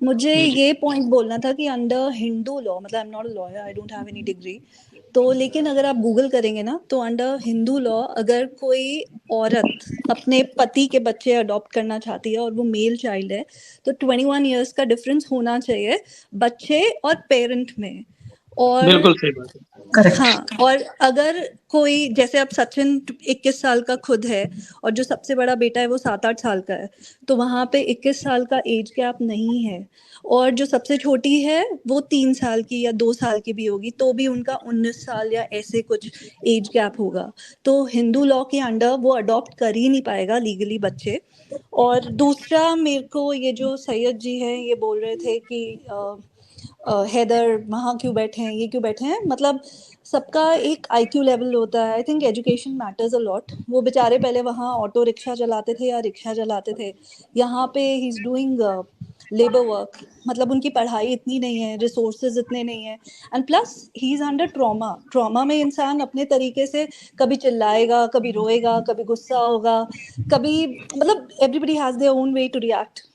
मुझे जी जी ये पॉइंट बोलना था कि अंडर हिंदू लॉ, मतलब I am not a lawyer, I don't have any degree, तो लेकिन अगर आप गूगल करेंगे ना तो अंडर हिंदू लॉ अगर कोई औरत अपने पति के बच्चे अडॉप्ट करना चाहती है और वो मेल चाइल्ड है तो 21 ईयर्स का डिफरेंस होना चाहिए बच्चे और पेरेंट में। और बिल्कुल सही बात है। करेक्ट। हाँ, और अगर कोई जैसे अब सचिन 21 साल का खुद है और जो सबसे बड़ा बेटा है वो 7-8 साल का है, तो वहाँ पे 21 साल का एज गैप नहीं है। और जो सबसे छोटी है वो 3 साल की या 2 साल की भी होगी तो भी उनका 19 साल या ऐसे कुछ एज गैप होगा। तो हिंदू लॉ के अंडर वो अडॉप्ट कर ही नहीं पाएगा लीगली बच्चे। और दूसरा, मेरे को ये जो सैयद जी हैं ये बोल रहे थे कि हैदर वहाँ क्यों बैठे हैं, ये क्यों बैठे हैं, मतलब सबका एक आईक्यू लेवल होता है। I think education matters a lot. वो बेचारे पहले वहाँ ऑटो रिक्शा चलाते थे या रिक्शा चलाते थे, यहाँ पे he is doing labour work, मतलब उनकी पढ़ाई इतनी नहीं है, रिसोर्सेज इतने नहीं है, and plus he is under trauma. Trauma में इंसान अपने तरीके से कभी चिल्लाएगा, कभी रोएगा, कभी गुस्सा होगा, कभी, मतलब everybody has their own way to react.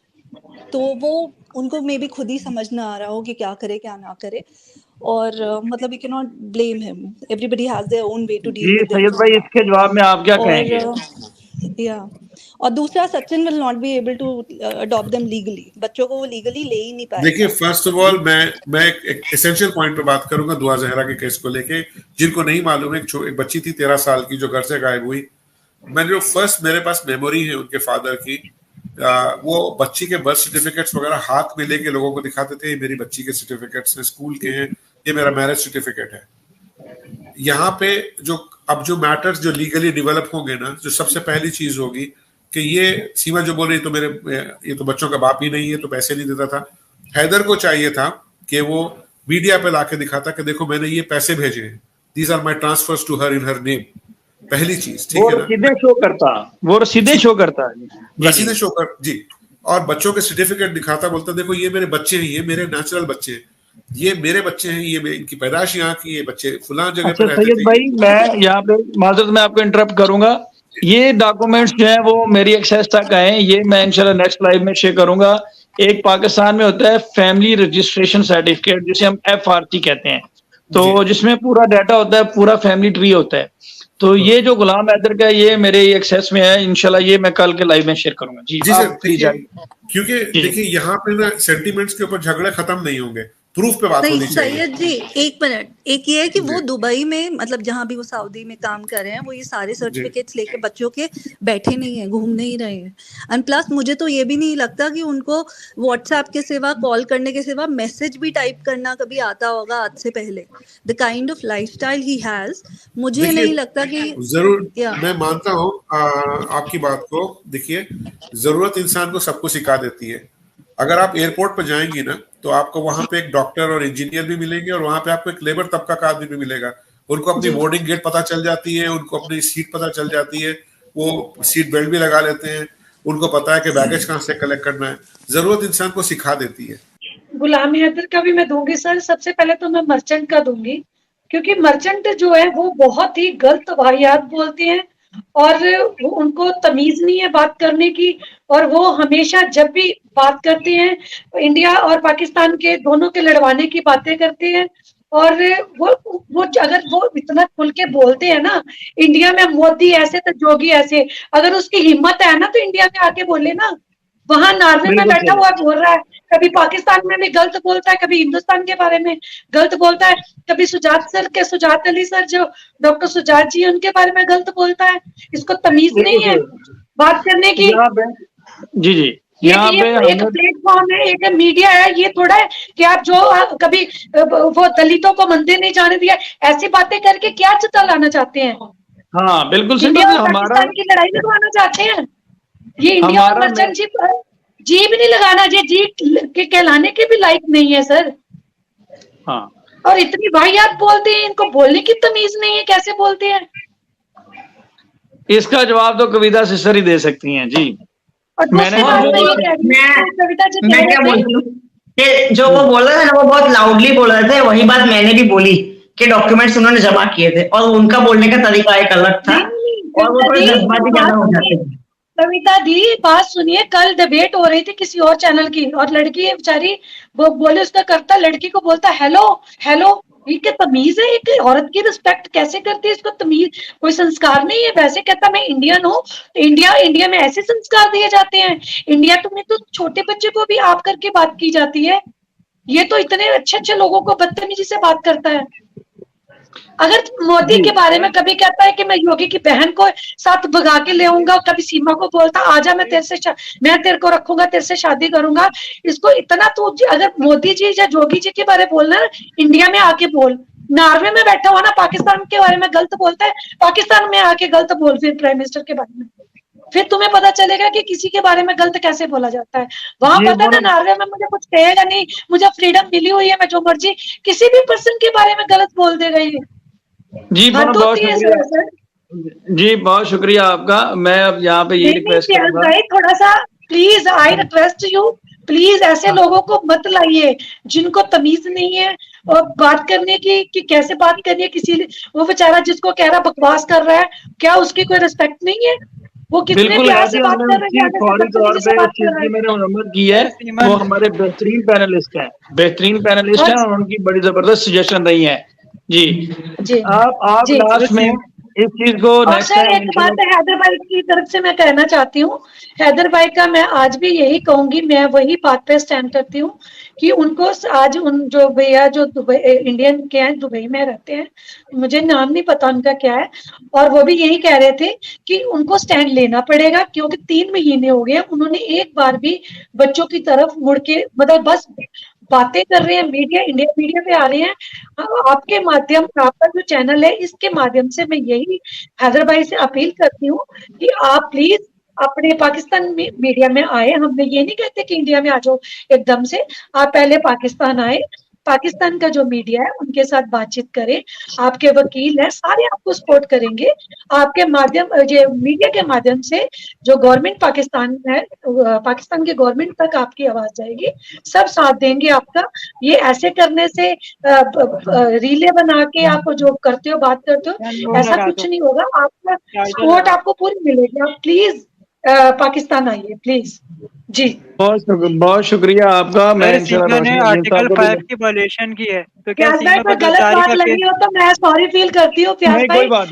तो वो उनको मे बी खुद ही समझ ना आ रहा हो कि क्या करे क्या ना करे। और मतलब you can not blame him, everybody has their own way to deal जी विद देयर सैयद भाई, ट्रॉमा। इसके जवाब में आप क्या और कहेंगे? या और दूसरा, Sachin will not be able to adopt them legally, बच्चों को वो लीगली ले ही नहीं देखिए, पाएगा। फर्स्ट ऑफ ऑल मैं एक एसेंशियल पॉइंट पे बात करूंगा दुआ जहरा के केस को लेके। जिनको नहीं मालूम है, एक बच्ची थी 13 साल की जो घर से गायब हुई। मैंने जो फर्स्ट मेरे पास मेमोरी है उनके फादर की, वो बच्ची के बर्थ सर्टिफिकेट्स वगैरह हाथ में लेके लोगों को दिखाते थे, मेरी बच्ची के सर्टिफिकेट्स हैं, स्कूल के हैं, ये मेरा मैरिज सर्टिफिकेट है। यहाँ पे जो मैटर्स जो लीगली डेवलप होंगे ना, जो सबसे पहली चीज होगी कि ये सीमा जो बोल रही तो ये तो बच्चों का बाप ही नहीं है तो पैसे नहीं देता था। हैदर को चाहिए था कि वो मीडिया पे लाके दिखाता कि देखो मैंने ये पैसे भेजे हैं, these are my transfers to her in her name. पहली चीज, ठीक है ना, रसीदें शो करता, वो रसीदें शो करता है, रसीदें शो कर जी, और बच्चों के सर्टिफिकेट दिखाता, बोलता देखो ये मेरे बच्चे हैं, ये मेरे नेचुरल बच्चे हैं, ये मेरे बच्चे हैं, ये इनकी पैदाश यहाँ की, ये बच्चे फलां जगह अच्छा पे रहते सैयद थे। भाई, मैं यहाँ पे माजरत में आपको इंटरप्ट करूंगा। ये डॉक्यूमेंट्स जो हैं वो मेरी एक्सेस तक आए, ये मैं इंशाल्लाह नेक्स्ट लाइव में शेयर करूंगा। एक पाकिस्तान में होता है फैमिली रजिस्ट्रेशन सर्टिफिकेट, जिसे हम FRC कहते हैं, तो जिसमें पूरा डाटा होता है, पूरा फैमिली ट्री होता है। तो ये जो गुलाम हैदर का ये मेरे एक्सेस में है, इंशाल्लाह ये मैं कल के लाइव में शेयर करूंगा। जी सर, प्लीज। क्योंकि देखिए यहाँ पे ना सेंटिमेंट्स के ऊपर झगड़े खत्म नहीं होंगे, प्रूफ पे बात होनी चाहिए। सैयद जी एक मिनट, एक ये है कि वो दुबई में, मतलब जहाँ भी वो सऊदी में काम कर रहे हैं, वो ये सारे सर्टिफिकेट्स लेके बच्चों के बैठे नहीं है, घूम नहीं रहे हैं। एंड प्लस मुझे तो ये भी नहीं लगता कि उनको व्हाट्सएप के सिवा, कॉल करने के सिवा मैसेज भी टाइप करना कभी आता होगा आज से पहले। The kind of lifestyle he has, मुझे नहीं लगता कि जरूर मैं मानता हूँ आपकी बात को। देखिए, जरूरत इंसान को सबको सिखा देती है। अगर आप एयरपोर्ट पर जाएंगी ना तो आपको वहां पे एक डॉक्टर और इंजीनियर भी मिलेंगे और वहां पे आपको एक लेबर तबका का आदमी भी मिलेगा। उनको अपनी बोर्डिंग गेट पता चल जाती है, उनको अपनी सीट पता चल जाती है, वो सीट बेल्ट भी लगा लेते हैं, उनको पता है कि बैगेज कहाँ से कलेक्ट करना है। जरूरत इंसान को सिखा देती है। गुलाम हैदर का भी मैं दूंगी सर। सबसे पहले तो मैं मर्चेंट का दूंगी, क्योंकि मर्चेंट जो है वो बहुत ही गलत वाहियात बोलते हैं और उनको तमीज नहीं है बात करने की, और वो हमेशा जब भी बात करते हैं इंडिया और पाकिस्तान के दोनों के लड़वाने की बातें करते हैं। और वो अगर वो इतना खुल के बोलते हैं ना, इंडिया में मोदी ऐसे तो जोगी ऐसे, अगर उसकी हिम्मत है ना तो इंडिया में आके बोले ना। वहां नॉर्वे में बैठा हुआ बोल रहा है, कभी पाकिस्तान में भी गलत बोलता है, कभी हिंदुस्तान के बारे में गलत बोलता है, कभी सुजात अली सर जो डॉक्टर सुजात जी उनके बारे में गलत बोलता है। इसको तमीज नहीं है बात करने की। जी जी, यहाँ पे एक प्लेटफॉर्म है, एक मीडिया है, ये थोड़ा है कि आप जो कभी वो दलितों को मंदिर नहीं जाने दिया, ऐसी बातें करके क्या चिता लाना चाहते हैं? हाँ बिल्कुल, इंडिया और पाकिस्तान की लड़ाई लगवाना चाहते हैं। ये इंडिया और मर्चेंट जी भी नहीं लगाना, ये जी के कहलाने के भी लायक नहीं है सर। हाँ, और इतनी वाहियात बोलते हैं, इनको बोलने की तमीज नहीं है, कैसे बोलते हैं? इसका जवाब तो कविता सिस्टर ही दे सकती हैं। जी, मैं क्या बोलती हूँ कि जो वो बोल रहे थे ना, वो बहुत लाउडली बोल रहे थे, वही बात मैंने भी बोली कि डॉक्यूमेंट्स उन्होंने जमा किए थे और उनका बोलने का तरीका एक अलग था और वो थोड़े जज्बाती ज्यादा हो जाते थे। कविता दी बात सुनिए, कल डिबेट हो रही थी किसी और चैनल की, और लड़की है बेचारी, वो बोले उसका करता, लड़की को बोलता हेलो हेलो। ये क्या तमीज है? एक औरत की रिस्पेक्ट कैसे करती है? इसको तमीज, कोई संस्कार नहीं है। वैसे कहता मैं इंडियन हूँ, तो इंडिया में ऐसे संस्कार दिए जाते हैं? इंडिया तुम्हें तो छोटे बच्चे को भी आप करके बात की जाती है। ये तो इतने अच्छे अच्छे लोगों को बदतमीजी से बात करता है। अगर मोदी के बारे में कभी कहता है कि मैं योगी की बहन को साथ भगा के ले आऊंगा, कभी सीमा को बोलता आजा मैं तेरे को रखूंगा, तेरे से शादी करूंगा, इसको इतना तो अगर मोदी जी या योगी जी के बारे में बोलना, इंडिया में आके बोल। नॉर्वे में बैठा हुआ ना, पाकिस्तान के बारे में गलत बोलता है, पाकिस्तान में आके गलत बोल फिर प्राइम मिनिस्टर के बारे में, फिर तुम्हें पता चलेगा कि किसी के बारे में गलत कैसे बोला जाता है। वहां पता है ना, नॉर्वे में मुझे कुछ कहेगा नहीं, मुझे फ्रीडम मिली हुई है, मैं जो मर्जी किसी भी पर्सन के बारे में गलत बोल देगा ये। जी बहुत शुक्रिया जी, बहुत शुक्रिया आपका। मैं अब यहाँ पे ये रिक्वेस्ट करूंगा, थोड़ा सा please, I request you, please ऐसे लोगों को मत लाइए जिनको तमीज नहीं है और बात करने की कि कैसे बात करनी है किसी, वो बेचारा जिसको कह रहा बकवास कर रहा है, क्या उसकी कोई रिस्पेक्ट नहीं है? वो कितने प्यार से बात कर रहे हैं, फौरी तौर पे इस चीज की मैंने उम्मीद की है। वो हमारे बेहतरीन पैनलिस्ट हैं और उनकी बड़ी जबरदस्त सजेशन रही है। जी आप लास्ट में इस चीज को और सर एक बात हैदर भाई की तरफ से मैं कहना चाहती हूँ, हैदर भाई का मैं आज भी यही कहूंगी, मैं वही बात पे स्टैंड करती हूँ कि उनको आज उन जो भैया जो दुबई इंडियन के हैं, दुबई में रहते हैं, मुझे नाम नहीं पता उनका क्या है, और वो भी यही कह रहे थे कि उनको स्टैंड लेना पड़ेगा, क्योंकि 3 महीने हो गए उन्होंने एक बार भी बच्चों की तरफ मुड़ के, मतलब बस बातें कर रहे हैं, मीडिया, इंडिया मीडिया पे आ रहे हैं। आपके माध्यम, आपका जो चैनल है, इसके माध्यम से मैं यही हैदर भाई से अपील करती हूँ कि आप प्लीज अपने पाकिस्तान में मीडिया में आए। हम ये नहीं कहते कि इंडिया में आ जाओ एकदम से, आप पहले पाकिस्तान आए, पाकिस्तान का जो मीडिया है उनके साथ बातचीत करें, आपके वकील हैं सारे आपको सपोर्ट करेंगे, आपके माध्यम, जो मीडिया के माध्यम से जो गवर्नमेंट पाकिस्तान है, पाकिस्तान के गवर्नमेंट तक आपकी आवाज जाएगी, सब साथ देंगे आपका। ये ऐसे करने से रीले बना के आप जो करते हो, बात करते हो, ऐसा कुछ नहीं होगा, आपका सपोर्ट आपको पूरी मिलेगी। आप प्लीज पाकिस्तान आइए प्लीज। जी बहुत शुक्रिया आपका। मैं सीमा ने आर्टिकल 5 की वायलेशन की है, तो क्या सीमा पर गलत बात लगी हो तो मैं सॉरी फील करती हूँ प्याज भाई। कोई बात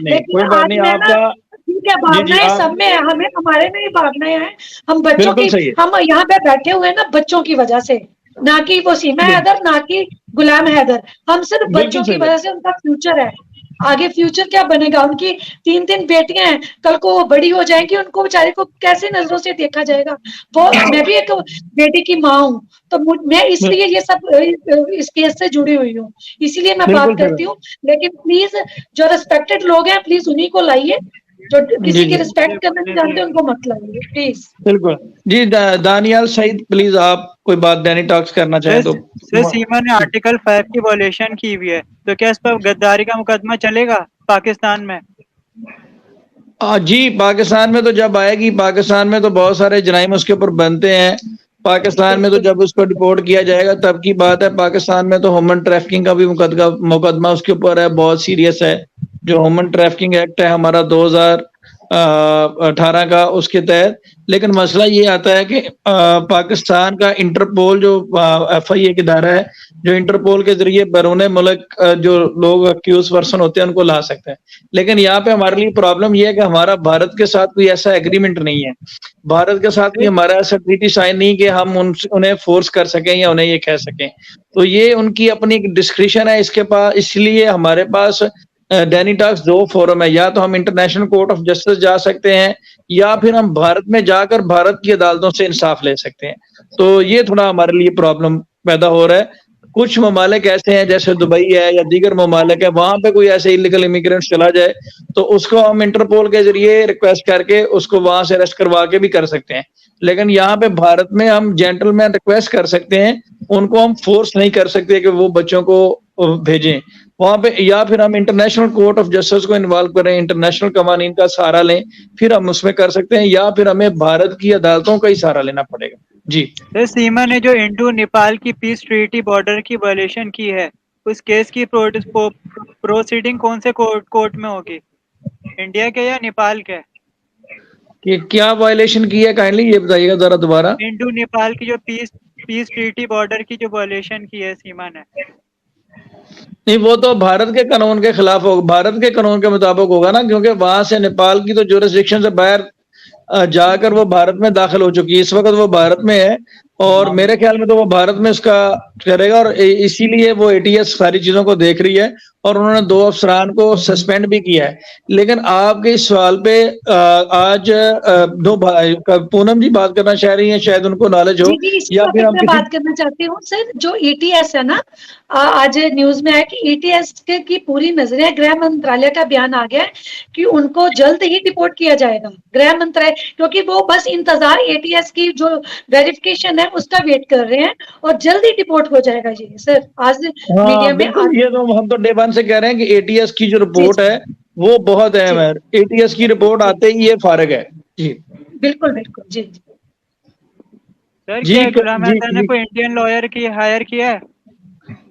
नहीं आपका, ठीक है, भावनाएं सब में है, हमें हमारे में ही भावनाएं हैं, हम बच्चों की, हम यहाँ पे बैठे हुए हैं ना बच्चों की वजह से, ना कि वो सीमा हैदर, ना कि गुलाम हैदर, हम सिर्फ बच्चों की वजह से, उनका फ्यूचर है, आगे फ्यूचर क्या बनेगा, उनकी 3 बेटियां हैं, कल को वो बड़ी हो जाएंगी, उनको बेचारी को कैसे नजरों से देखा जाएगा। वो मैं भी एक बेटी की माँ हूँ, तो मैं इसलिए ये सब इस केस से जुड़ी हुई हूँ, इसीलिए मैं बात करती हूँ। लेकिन प्लीज जो रिस्पेक्टेड लोग हैं, प्लीज उन्हीं को लाइए, जो किसी की रिस्पेक्ट करना नहीं जानते उनको मत लाइए प्लीज। बिल्कुल जी। दानियाल सईद प्लीज, आप कोई बात दैनी टॉक्स करना चाहें तो। सर सीमा ने आर्टिकल 5 की वायलेशन की हुई है, तो क्या इस पर गद्दारी का मुकदमा चलेगा पाकिस्तान में? जी पाकिस्तान में तो जब आएगी, पाकिस्तान में तो बहुत सारे जराइम उसके ऊपर बनते हैं, पाकिस्तान में तो जब उसको डिपोर्ट किया जाएगा तब की बात है। पाकिस्तान में तो ह्यूमन ट्रैफिकिंग का भी मुकदमा उसके ऊपर है, बहुत सीरियस है, जो ह्यूमन ट्रैफिकिंग एक्ट है हमारा 2018 का, उसके तहत। लेकिन मसला ये आता है कि पाकिस्तान का इंटरपोल जो FIA की धारा है, जो इंटरपोल के जरिए बैरून मुल्क जो लोग अक्यूज पर्सन होते हैं उनको ला सकते हैं। लेकिन यहाँ पे हमारे लिए प्रॉब्लम ये है कि हमारा भारत के साथ कोई ऐसा एग्रीमेंट नहीं है, भारत के साथ कोई हमारा ऐसा ट्रीटी साइन नहीं कि हम उन्हें फोर्स कर सकें या उन्हें ये कह सकें। तो ये उनकी अपनी डिस्क्रिप्शन है इसके पास, इसलिए हमारे पास डैनी टॉक्स 2 फोरम है, या तो हम इंटरनेशनल कोर्ट ऑफ जस्टिस जा सकते हैं या फिर हम भारत में जाकर भारत की अदालतों से इंसाफ ले सकते हैं। तो ये थोड़ा हमारे लिए प्रॉब्लम पैदा हो रहा है। कुछ ममालिक ऐसे हैं जैसे दुबई है या दीगर ममालिक है, वहां पे कोई ऐसे इलीगल इमिग्रेंट चला जाए तो उसको हम इंटरपोल के जरिए रिक्वेस्ट करके उसको वहां से अरेस्ट करवा के भी कर सकते हैं। लेकिन यहाँ पे भारत में हम जेंटलमैन रिक्वेस्ट कर सकते हैं, उनको हम फोर्स नहीं कर सकते कि वो बच्चों को भेजें वहां पे, या फिर हम इंटरनेशनल कोर्ट ऑफ जस्टिस को इन्वॉल्व करें, इंटरनेशनल कवानीन का सहारा लें, फिर हम उसमें कर सकते हैं, या फिर हमें भारत की अदालतों का ही सहारा लेना पड़ेगा। जी सीमा ने जो इंडो नेपाल की पीस ट्रीटी बॉर्डर की वायलेशन की है, उस केस की प्रोसीडिंग कौन से कोर्ट में होगी, इंडिया के या नेपाल के? कि क्या वायलेशन की है, काइंडली ये बताइएगा जरा दोबारा। इंडो नेपाल की जो पीस ट्रीटी बॉर्डर की जो वायलेशन की है सीमा ने। नहीं, वो तो भारत के कानून के खिलाफ होगा, भारत के कानून के मुताबिक होगा ना, क्योंकि वहां से नेपाल की तो जुरिस्डिक्शन से बाहर जाकर वो भारत में दाखिल हो चुकी है। इस वक्त वो भारत में है और मेरे ख्याल में तो वो भारत में उसका करेगा और इसीलिए वो एटीएस सारी चीजों को देख रही है और उन्होंने 2 अफसरान को सस्पेंड भी किया है। लेकिन आपके इस सवाल पे आज पूनम जी बात करना चाह रही हैं, शायद उनको नॉलेज हो, जी इसी या फिर टॉपिक हम पे बात करना चाहती हूँ सर। जो एटीएस है ना, आज न्यूज में है कि एटीएस की पूरी नजरें, गृह मंत्रालय का बयान आ गया है कि उनको जल्द ही डिपोर्ट किया जाएगा गृह मंत्रालय, क्योंकि वो बस इंतजार एटीएस की जो वेरिफिकेशन है उसका वेट कर रहे हैं और जल्द ही डिपोर्ट हो जाएगा जी सर। आज मीडिया में ये तो हम तो डे 1 से कह रहे हैं कि एटीएस की जो रिपोर्ट है वो बहुत अहम है। एटीएस की रिपोर्ट आते ही ये फारिग है जी। बिल्कुल बिल्कुल जी जी। सर क्या गुलाम हैदर ने कोई इंडियन लॉयर की हायर किया है?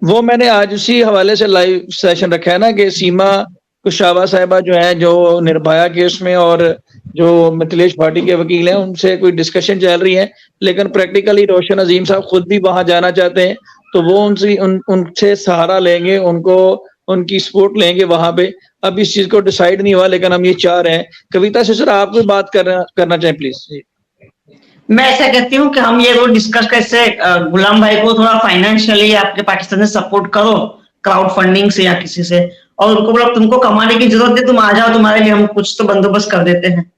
वो मैंने आज उसी हवाले से लाइव सेशन रखा है ना कि सीमा कुशावा साहिबा जो है, जो निर्भया केस में और जो मिथिलेश पार्टी के वकील हैं, उनसे कोई डिस्कशन चल रही है, लेकिन प्रैक्टिकली रोशन अजीम साहब खुद भी वहां जाना चाहते हैं, तो वो उनसे सहारा लेंगे, उनको उनकी सपोर्ट लेंगे वहां पे। अब इस चीज को डिसाइड नहीं हुआ, लेकिन हम ये चाह रहे हैं। कविता से सर आप कोई बात करना चाहें प्लीज। मैं ऐसा कहती हूँ कि हम ये रोज डिस्कस कर, इससे गुलाम भाई को थोड़ा फाइनेंशियली आपके पाकिस्तान से सपोर्ट करो, क्राउड फंडिंग से या किसी से, और उनको बोलो तुमको कमाने की जरूरत है, तुम आ जाओ, तुम्हारे लिए हम कुछ तो बंदोबस्त कर देते हैं।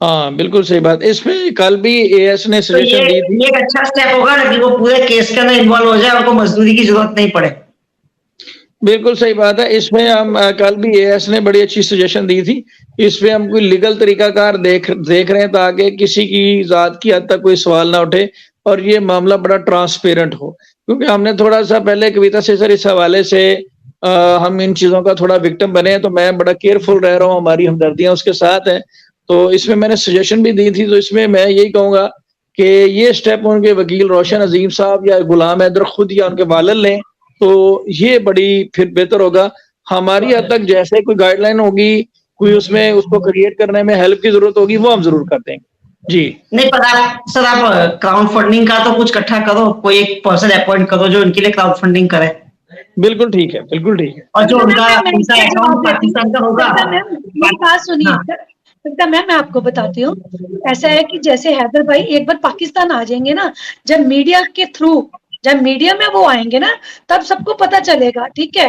हाँ बिल्कुल सही बात। इसमें कल भी एएस ने सजेशन दी थी, ये एक अच्छा स्टेप होगा ना कि वो पूरे केस के अंदर इन्वॉल्व हो जाए, उनको मजदूरी की जरूरत नहीं पड़े। बिल्कुल सही बात है। इसमें हम कल भी एएस ने बड़ी अच्छी सजेशन दी थी, इसमें हम कोई लीगल तरीकाकार देख रहे हैं ताकि किसी की जात की हद तक कोई सवाल ना उठे और ये मामला बड़ा ट्रांसपेरेंट हो। क्योंकि हमने थोड़ा सा पहले कविता से सर इस हवाले से हम इन चीजों का थोड़ा विक्टिम बने हैं, तो मैं बड़ा केयरफुल रह रहा हूँ, हमारी हमदर्दियां उसके साथ हैं। तो इसमें मैंने सजेशन भी दी थी, तो इसमें मैं यही कहूंगा कि ये स्टेप उनके वकील रोशन अजीम साहब या गुलाम हैदर खुद या उनके वालिद लें, तो ये बड़ी फिर बेहतर होगा। हमारी हद तक जैसे कोई गाइडलाइन होगी, कोई उसमें उसको क्रिएट करने में हेल्प की जरूरत होगी, वो हम जरूर कर देंगे जी। नहीं पर सर आप क्राउड फंडिंग का तो कुछ इकट्ठा करो, कोई एक पर्सन अपॉइंट करो जो उनके लिए क्राउड फंडिंग करे। बिल्कुल ठीक है, बिल्कुल ठीक है। और जो उनका अकाउंट पाकिस्तान का होगा। बात सुनिए सर, मैं आपको बताती हूँ। ऐसा है कि जैसे हैदर भाई एक बार पाकिस्तान आ जाएंगे ना, जब मीडिया के थ्रू, जब मीडिया में वो आएंगे ना, तब सबको पता चलेगा, ठीक है।